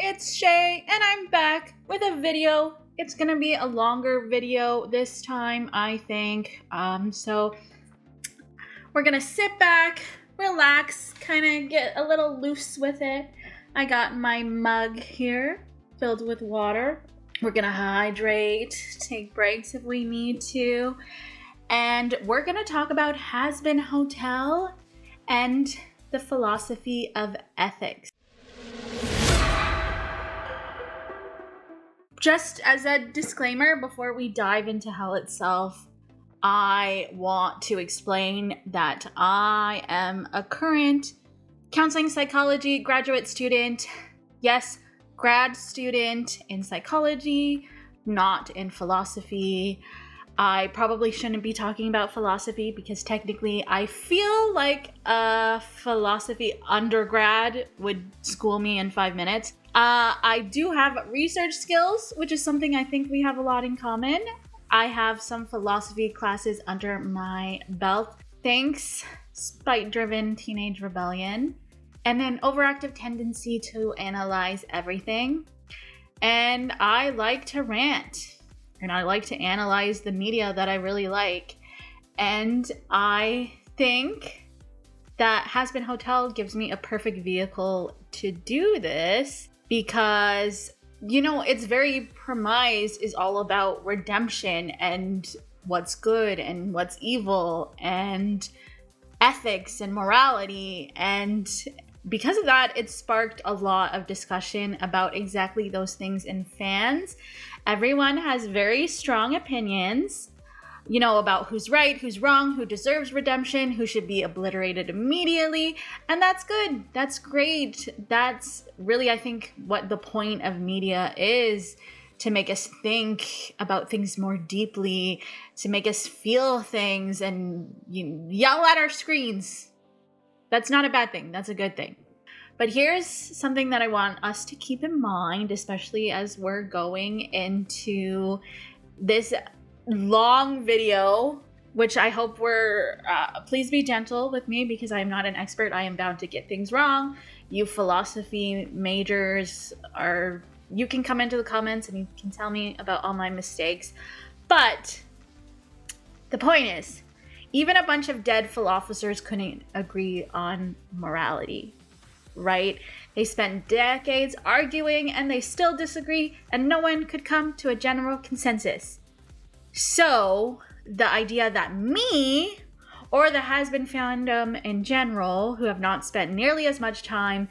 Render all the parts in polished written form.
it's Shay, and I'm back with a video. It's gonna be a longer video this time, I think. So we're gonna sit back, relax, kind of get a little loose with it. I got my mug here filled with water. We're gonna hydrate, take breaks if we need to, and we're gonna talk about Hazbin Hotel and the philosophy of ethics. Just as a disclaimer, before we dive into hell itself, I want to explain that I am a current counseling psychology graduate student. Yes, grad student in psychology, not in philosophy. I probably shouldn't be talking about philosophy because technically I feel like a philosophy undergrad would school me in 5 minutes. I do have research skills, which is something I think we have a lot in common. I have some philosophy classes under my belt. Thanks, spite-driven teenage rebellion, and an overactive tendency to analyze everything. And I like to rant. And I like to analyze the media that I really like. And I think that Hazbin Hotel gives me a perfect vehicle to do this because, you know, its very premise is all about redemption and what's good and what's evil and ethics and morality. And because of that, it sparked a lot of discussion about exactly those things in fans. Everyone has very strong opinions, you know, about who's right, who's wrong, who deserves redemption, who should be obliterated immediately. And that's good. That's great. That's really, I think, what the point of media is, to make us think about things more deeply, to make us feel things and yell at our screens. That's not a bad thing. That's a good thing. But here's something that I want us to keep in mind, especially as we're going into this long video, which I hope please be gentle with me because I am not an expert. I am bound to get things wrong. You philosophy majors you can come into the comments and you can tell me about all my mistakes. But the point is, even a bunch of dead philosophers couldn't agree on morality, right? They spent decades arguing and they still disagree, and no one could come to a general consensus. So the idea that me or the Hazbin fandom in general, who have not spent nearly as much time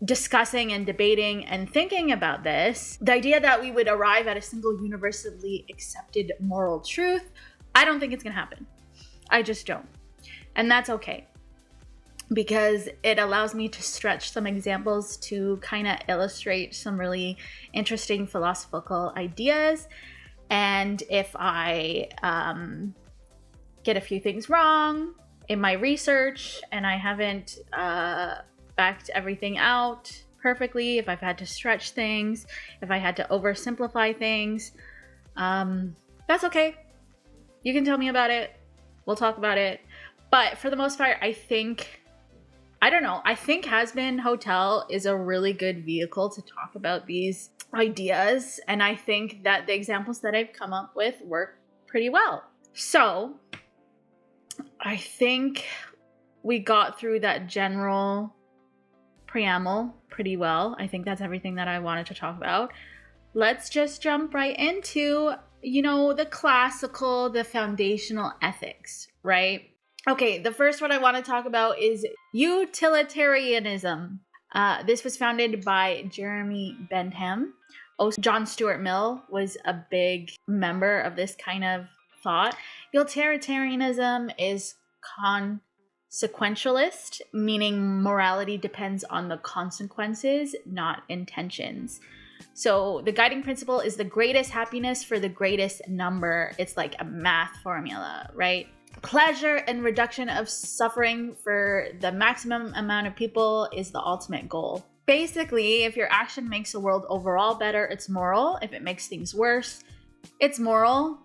discussing and debating and thinking about this, the idea that we would arrive at a single universally accepted moral truth, I don't think it's gonna happen. I just don't. And that's okay, because it allows me to stretch some examples to kind of illustrate some really interesting philosophical ideas. And if I get a few things wrong in my research and I haven't backed everything out perfectly, if I've had to stretch things, if I had to oversimplify things, that's okay. You can tell me about it. We'll talk about it. But for the most part, I think Hazbin Hotel is a really good vehicle to talk about these ideas. And I think that the examples that I've come up with work pretty well. So I think we got through that general preamble pretty well. I think that's everything that I wanted to talk about. Let's just jump right into, the foundational ethics, right? Okay, the first one I want to talk about is utilitarianism. This was founded by Jeremy Bentham. John Stuart Mill was a big member of this kind of thought. Utilitarianism is consequentialist, meaning morality depends on the consequences, not intentions. So the guiding principle is the greatest happiness for the greatest number. It's like a math formula, right? Pleasure and reduction of suffering for the maximum amount of people is the ultimate goal. Basically, if your action makes the world overall better, it's moral. If it makes things worse, it's moral,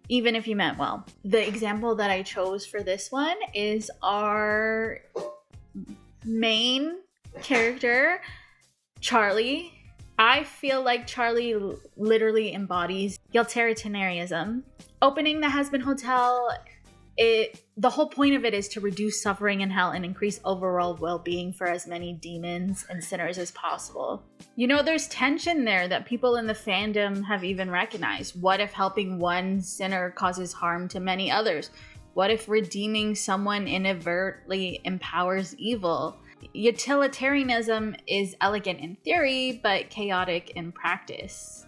even if you meant well. The example that I chose for this one is our main character, Charlie, I feel like Charlie literally embodies utilitarianism. Opening the Hazbin Hotel, the whole point of it is to reduce suffering in hell and increase overall well-being for as many demons and sinners as possible. You know, there's tension there that people in the fandom have even recognized. What if helping one sinner causes harm to many others? What if redeeming someone inadvertently empowers evil? Utilitarianism is elegant in theory, but chaotic in practice.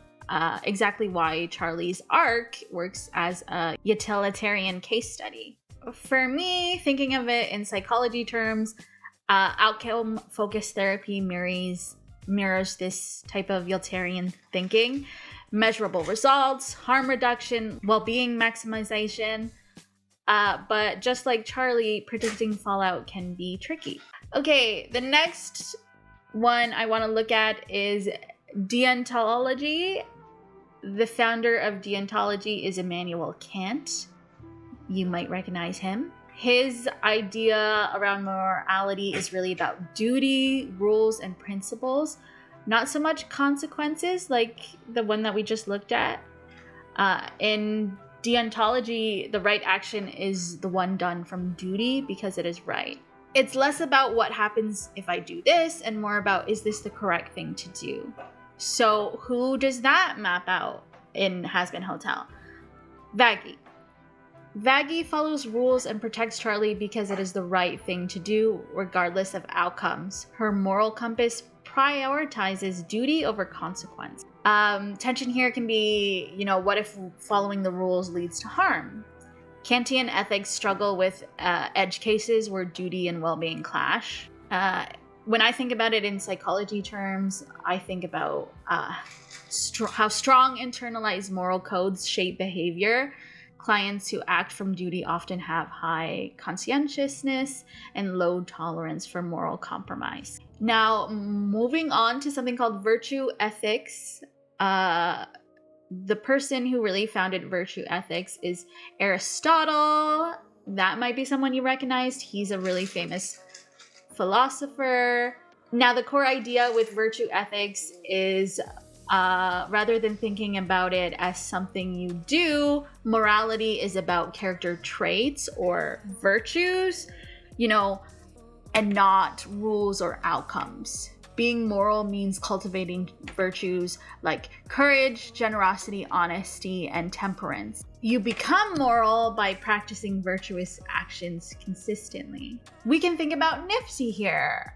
Exactly why Charlie's arc works as a utilitarian case study. For me, thinking of it in psychology terms, outcome-focused therapy mirrors this type of utilitarian thinking. Measurable results, harm reduction, well-being maximization. But just like Charlie, predicting fallout can be tricky. Okay, the next one I want to look at is Deontology. The founder of Deontology is Immanuel Kant. You might recognize him. His idea around morality is really about duty, rules, and principles, not so much consequences like the one that we just looked at. In Deontology, the right action is the one done from duty because it is right. It's less about what happens if I do this and more about, is this the correct thing to do? So who does that map out in Hazbin Hotel? Vaggie. Vaggie follows rules and protects Charlie because it is the right thing to do regardless of outcomes. Her moral compass prioritizes duty over consequence. Tension here can be, what if following the rules leads to harm? Kantian ethics struggle with edge cases where duty and well-being clash. When I think about it in psychology terms, I think about how strong internalized moral codes shape behavior. Clients who act from duty often have high conscientiousness and low tolerance for moral compromise. Now, moving on to something called virtue ethics. The person who really founded virtue ethics is Aristotle. That might be someone you recognized. He's a really famous philosopher. Now, the core idea with virtue ethics is rather than thinking about it as something you do, morality is about character traits or virtues, and not rules or outcomes. Being moral means cultivating virtues like courage, generosity, honesty, and temperance. You become moral by practicing virtuous actions consistently. We can think about Nipsey here.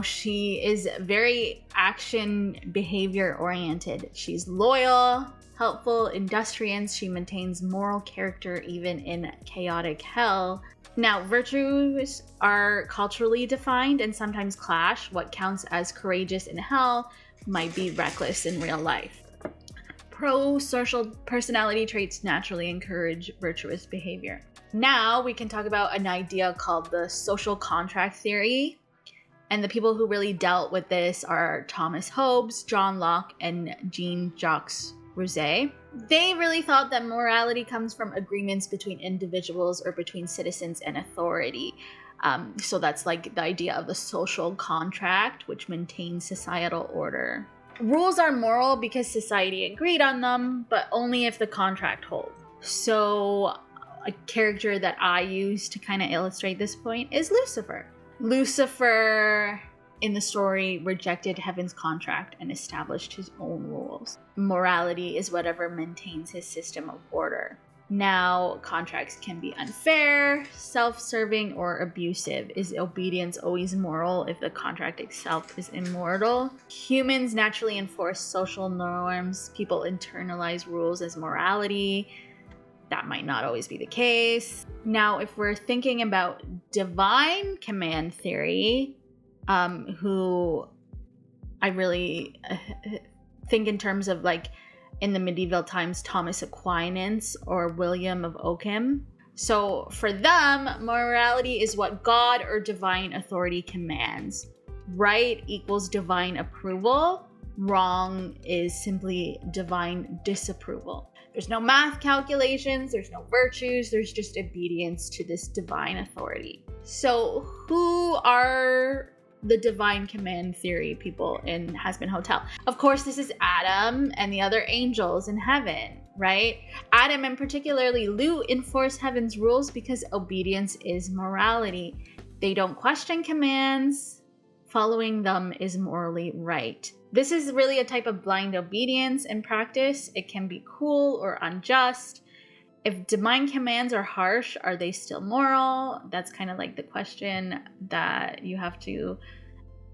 She is very action behavior oriented. She's loyal, helpful, industrious. She maintains moral character even in chaotic hell. Now, virtues are culturally defined and sometimes clash. What counts as courageous in hell might be reckless in real life. Pro-social personality traits naturally encourage virtuous behavior. Now we can talk about an idea called the social contract theory. And the people who really dealt with this are Thomas Hobbes, John Locke, and Jean-Jacques Rousseau. They really thought that morality comes from agreements between individuals or between citizens and authority. So that's like the idea of the social contract, which maintains societal order. Rules are moral because society agreed on them, but only if the contract holds. So a character that I use to kind of illustrate this point is Lucifer. Lucifer, in the story, rejected heaven's contract and established his own rules. Morality is whatever maintains his system of order. Now, contracts can be unfair, self-serving, or abusive. Is obedience always moral if the contract itself is immortal? Humans naturally enforce social norms. People internalize rules as morality. That might not always be the case. Now, if we're thinking about divine command theory, who I really think in terms of like in the medieval times, Thomas Aquinas or William of Ockham. So for them, morality is what God or divine authority commands. Right equals divine approval. Wrong is simply divine disapproval. There's no math calculations, there's no virtues, there's just obedience to this divine authority. So who are the divine command theory people in Hazbin Hotel. Of course, this is Adam and the other angels in heaven, right? Adam and particularly Lu enforce heaven's rules because obedience is morality. They don't question commands. Following them is morally right. This is really a type of blind obedience in practice. It can be cruel or unjust. If divine commands are harsh, are they still moral? That's kind of like the question that you have to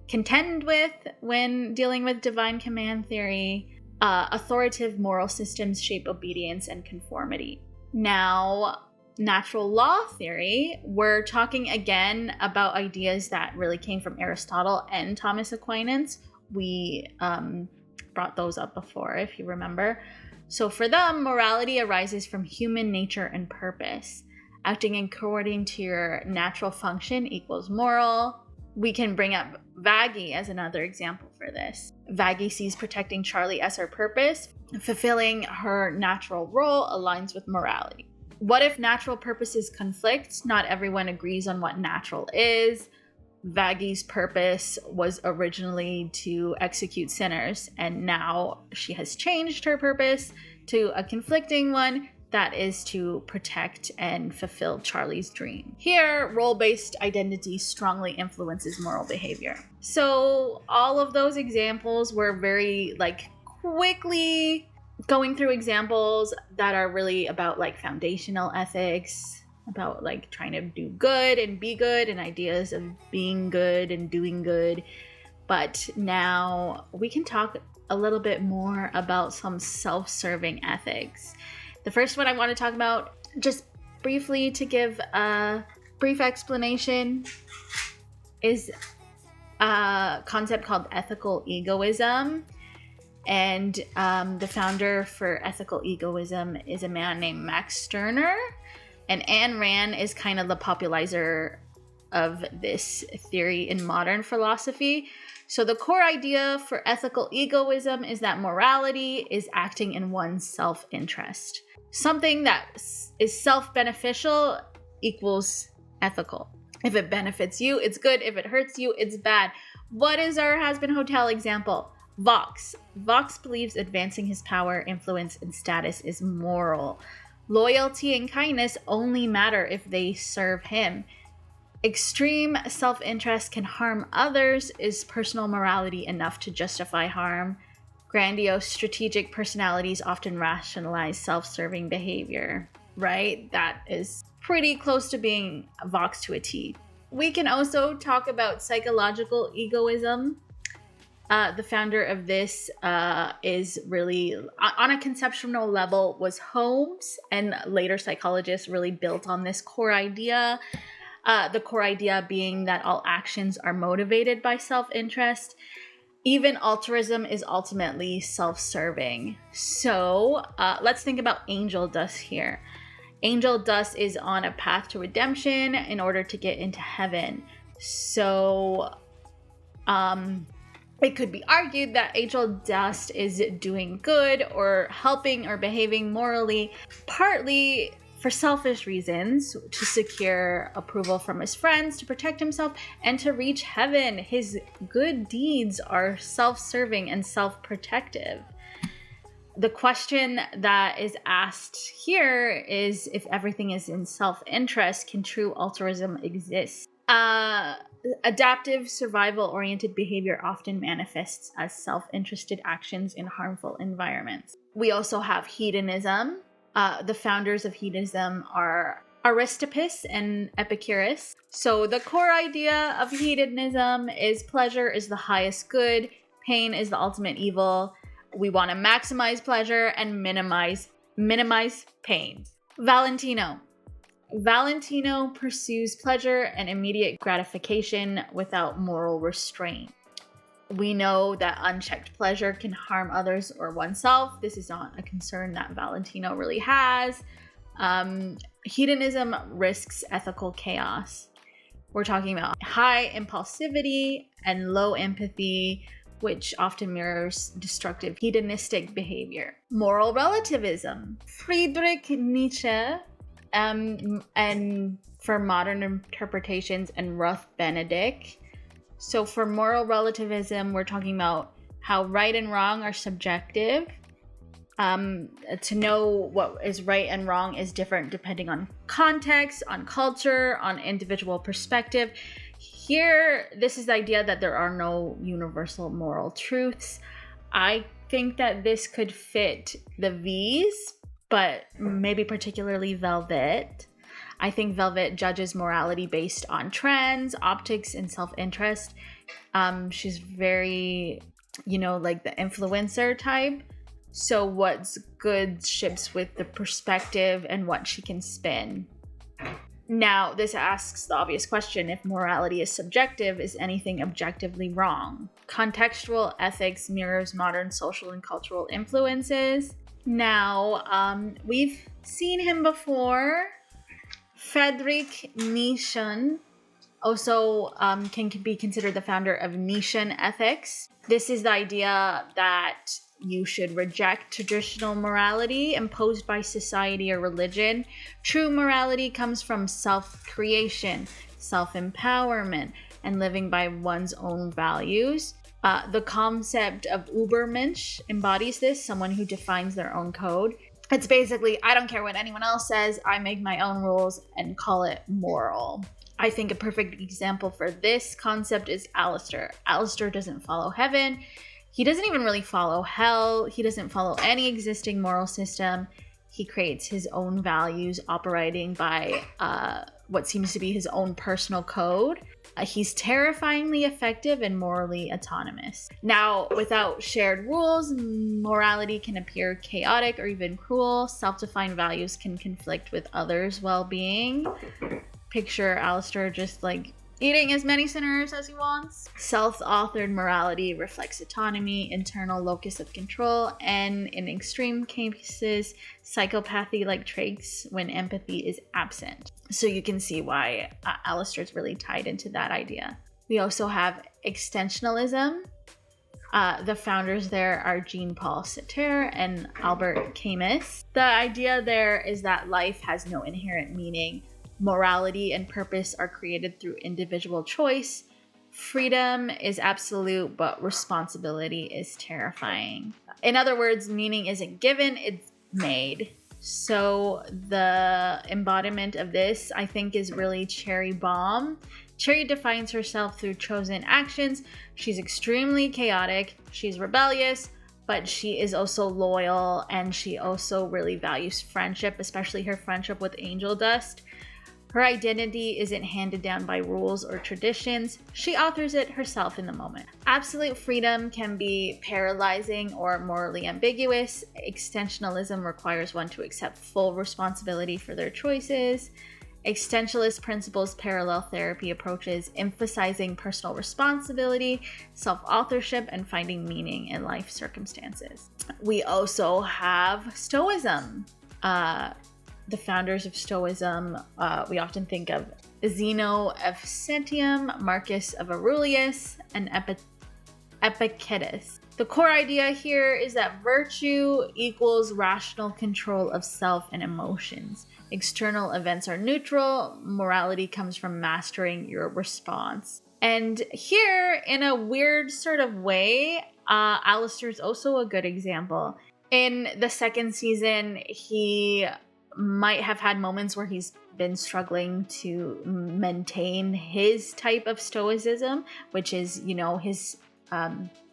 contend with when dealing with divine command theory. Authoritative moral systems shape obedience and conformity. Now, natural law theory, we're talking again about ideas that really came from Aristotle and Thomas Aquinas. We brought those up before, if you remember. So for them, morality arises from human nature and purpose. Acting according to your natural function equals moral. We can bring up Vaggie as another example for this. Vaggie sees protecting Charlie as her purpose. Fulfilling her natural role aligns with morality. What if natural purposes conflict? Not everyone agrees on what natural is. Vaggie's purpose was originally to execute sinners, and now she has changed her purpose to a conflicting one, that is to protect and fulfill Charlie's dream. Here, role-based identity strongly influences moral behavior. So all of those examples were very quickly going through examples that are really about foundational ethics, about trying to do good and be good, and ideas of being good and doing good. But now we can talk a little bit more about some self-serving ethics. The first one I want to talk about, just briefly to give a brief explanation, is a concept called ethical egoism. And the founder for ethical egoism is a man named Max Stirner. And Ayn Rand is kind of the popularizer of this theory in modern philosophy. So the core idea for ethical egoism is that morality is acting in one's self-interest. Something that is self-beneficial equals ethical. If it benefits you, it's good. If it hurts you, it's bad. What is our Hazbin Hotel example? Vox. Vox believes advancing his power, influence, and status is moral. Loyalty and kindness only matter if they serve him. Extreme self-interest can harm others. Is personal morality enough to justify harm? Grandiose strategic personalities often rationalize self-serving behavior, right? That is pretty close to being Vox to a T. We can also talk about psychological egoism. The founder of this is really, on a conceptual level, was Hobbes, and later psychologists really built on this core idea. The core idea being that all actions are motivated by self-interest. Even altruism is ultimately self-serving. So let's think about angel dust here. Angel dust is on a path to redemption in order to get into heaven. So it could be argued that angel dust is doing good or helping or behaving morally, partly for selfish reasons, to secure approval from his friends, to protect himself, and to reach heaven. His good deeds are self-serving and self-protective. The question that is asked here is, if everything is in self-interest, can true altruism exist? Adaptive survival-oriented behavior often manifests as self-interested actions in harmful environments. We also have hedonism. The founders of hedonism are Aristotle and Epicurus. So the core idea of hedonism is pleasure is the highest good, pain is the ultimate evil. We want to maximize pleasure and minimize pain. Valentino pursues pleasure and immediate gratification without moral restraint. We know that unchecked pleasure can harm others or oneself. This is not a concern that Valentino really has. Hedonism risks ethical chaos. We're talking about high impulsivity and low empathy, which often mirrors destructive hedonistic behavior. Moral relativism. Friedrich Nietzsche, and for modern interpretations, and Benedict So for moral relativism, we're talking about how right and wrong are subjective. To know what is right and wrong is different depending on context, on culture, on individual perspective. Here, this is the idea that there are no universal moral truths. I think that this could fit the V's, but maybe particularly Velvet. I think Velvet judges morality based on trends, optics, and self-interest. She's very, like the influencer type. So what's good ships with the perspective and what she can spin. Now, this asks the obvious question: if morality is subjective, is anything objectively wrong? Contextual ethics mirrors modern social and cultural influences. Now, we've seen him before. Friedrich Nietzsche also can be considered the founder of Nietzschean Ethics. This is the idea that you should reject traditional morality imposed by society or religion. True morality comes from self-creation, self-empowerment, and living by one's own values. The concept of Übermensch embodies this, someone who defines their own code. It's basically, I don't care what anyone else says, I make my own rules and call it moral. I think a perfect example for this concept is Alistair. Alistair doesn't follow heaven. He doesn't even really follow hell. He doesn't follow any existing moral system. He creates his own values operating by what seems to be his own personal code. He's terrifyingly effective and morally autonomous. Now, without shared rules, morality can appear chaotic or even cruel. Self-defined values can conflict with others' well-being. Picture Alistair just like eating as many sinners as he wants. Self-authored morality reflects autonomy, internal locus of control, and in extreme cases, psychopathy-like traits when empathy is absent. So you can see why Alistair's really tied into that idea. We also have Existentialism. The founders there are Jean-Paul Sartre and Albert Camus. The idea there is that life has no inherent meaning. Morality and purpose are created through individual choice. Freedom is absolute, but responsibility is terrifying. In other words, meaning isn't given, it's made. So the embodiment of this, I think, is really Cherry Bomb. Cherry defines herself through chosen actions. She's extremely chaotic. She's rebellious, but she is also loyal, and she also really values friendship, especially her friendship with Angel Dust. Her identity isn't handed down by rules or traditions. She authors it herself in the moment. Absolute freedom can be paralyzing or morally ambiguous. Existentialism requires one to accept full responsibility for their choices. Existentialist principles parallel therapy approaches, emphasizing personal responsibility, self-authorship, and finding meaning in life circumstances. We also have Stoicism. The founders of Stoicism, we often think of Zeno of Citium, Marcus of Aurelius, and Epictetus. The core idea here is that virtue equals rational control of self and emotions. External events are neutral. Morality comes from mastering your response. And here, in a weird sort of way, Alistair's also a good example. In the second season, he might have had moments where he's been struggling to maintain his type of stoicism, which is, his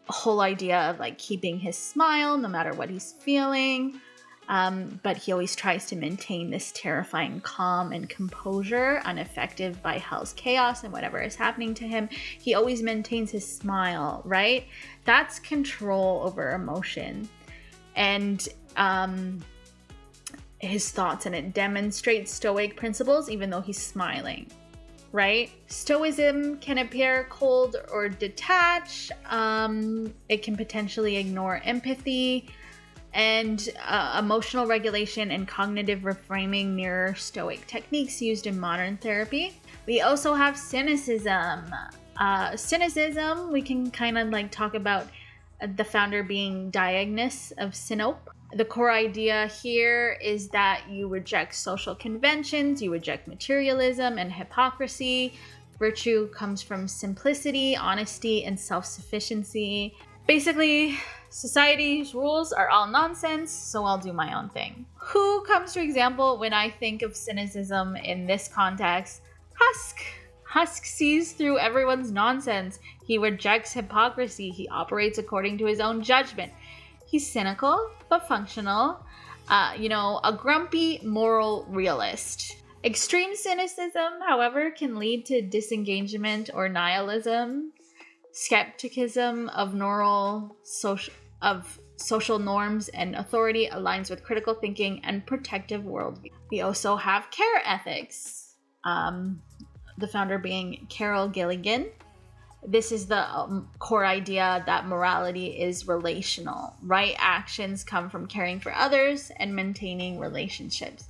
whole idea of like keeping his smile no matter what he's feeling. But he always tries to maintain this terrifying calm and composure, unaffected by hell's chaos and whatever is happening to him. He always maintains his smile, right? That's control over emotion. And his thoughts, and it demonstrates Stoic principles even though he's smiling, right? Stoicism can appear cold or detached. It can potentially ignore empathy, and emotional regulation and cognitive reframing mirror Stoic techniques used in modern therapy. We also have cynicism. Cynicism, we can kind of like talk about the founder being Diogenes of Sinope. The core idea here is that you reject social conventions, you reject materialism and hypocrisy. Virtue comes from simplicity, honesty, and self-sufficiency. Basically, society's rules are all nonsense, so I'll do my own thing. Who comes to example when I think of cynicism in this context? Husk. Husk sees through everyone's nonsense. He rejects hypocrisy. He operates according to his own judgment. He's cynical, but functional. A grumpy moral realist. Extreme cynicism, however, can lead to disengagement or nihilism. Skepticism of social norms and authority aligns with critical thinking and protective worldview. We also have care ethics, the founder being Carol Gilligan. This is the core idea that morality is relational. Right actions come from caring for others and maintaining relationships.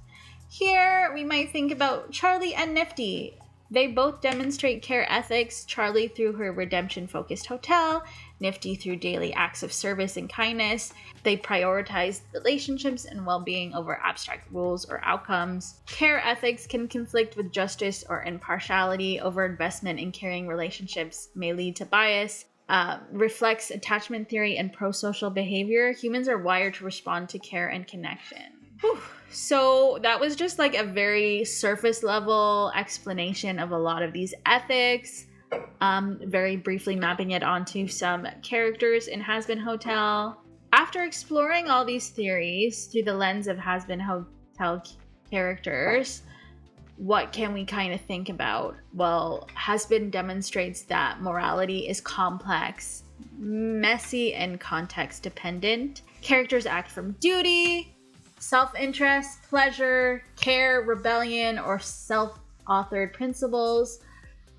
Here, we might think about Charlie and Nifty. They both demonstrate care ethics, Charlie through her redemption-focused hotel, Nifty through daily acts of service and kindness. They prioritize relationships and well-being over abstract rules or outcomes. Care ethics can conflict with justice or impartiality. Over-investment in caring relationships may lead to bias. Reflects attachment theory and pro-social behavior. Humans are wired to respond to care and connection. Whew. So that was just like a very surface level explanation of a lot of these ethics. Very briefly mapping it onto some characters in Hazbin Hotel. After exploring all these theories through the lens of Hazbin Hotel characters, what can we kind of think about? Well, Hazbin demonstrates that morality is complex, messy, and context dependent. Characters act from duty, self-interest, pleasure, care, rebellion, or self-authored principles.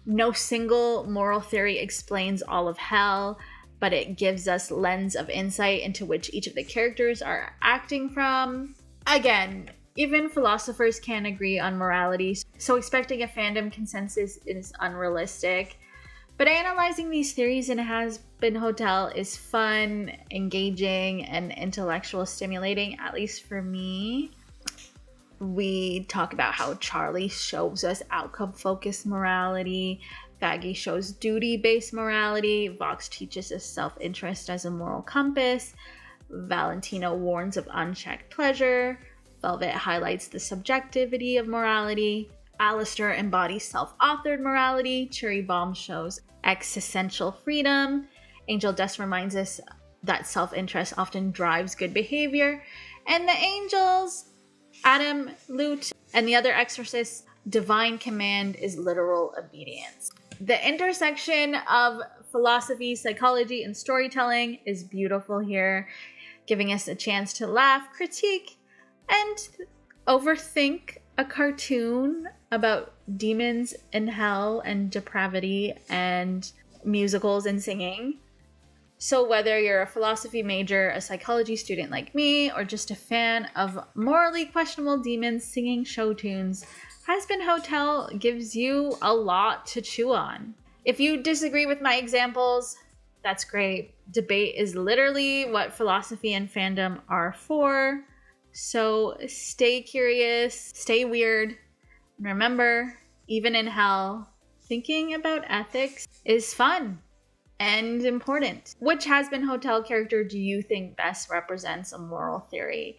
No single moral theory explains all of hell, but it gives us lens of insight into which each of the characters are acting from. Again, even philosophers can't agree on morality, so expecting a fandom consensus is unrealistic. But analyzing these theories in Hazbin Hotel is fun, engaging, and intellectual stimulating, at least for me. We talk about how Charlie shows us outcome-focused morality, Faggy shows duty-based morality, Vox teaches us self-interest as a moral compass, Valentino warns of unchecked pleasure, Velvet highlights the subjectivity of morality, Alistair embodies self-authored morality, Cherry Bomb shows existential freedom, Angel Dust reminds us that self-interest often drives good behavior, and the angels, Adam, Lute, and the other exorcists, divine command is literal obedience. The intersection of philosophy, psychology, and storytelling is beautiful here, giving us a chance to laugh, critique, and overthink a cartoon about demons and hell and depravity and musicals and singing. So whether you're a philosophy major, a psychology student like me, or just a fan of morally questionable demons singing show tunes, Hazbin Hotel gives you a lot to chew on. If you disagree with my examples, that's great. Debate is literally what philosophy and fandom are for. So stay curious, stay weird, and remember, even in hell, thinking about ethics is fun and important. Which Hazbin Hotel character do you think best represents a moral theory?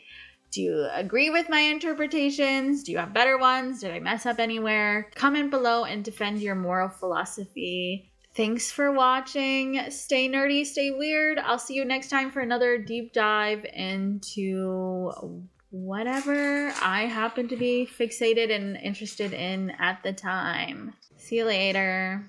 Do you agree with my interpretations? Do you have better ones? Did I mess up anywhere? Comment below and defend your moral philosophy. Thanks for watching. Stay nerdy, stay weird. I'll see you next time for another deep dive into whatever I happen to be fixated and interested in at the time. See you later.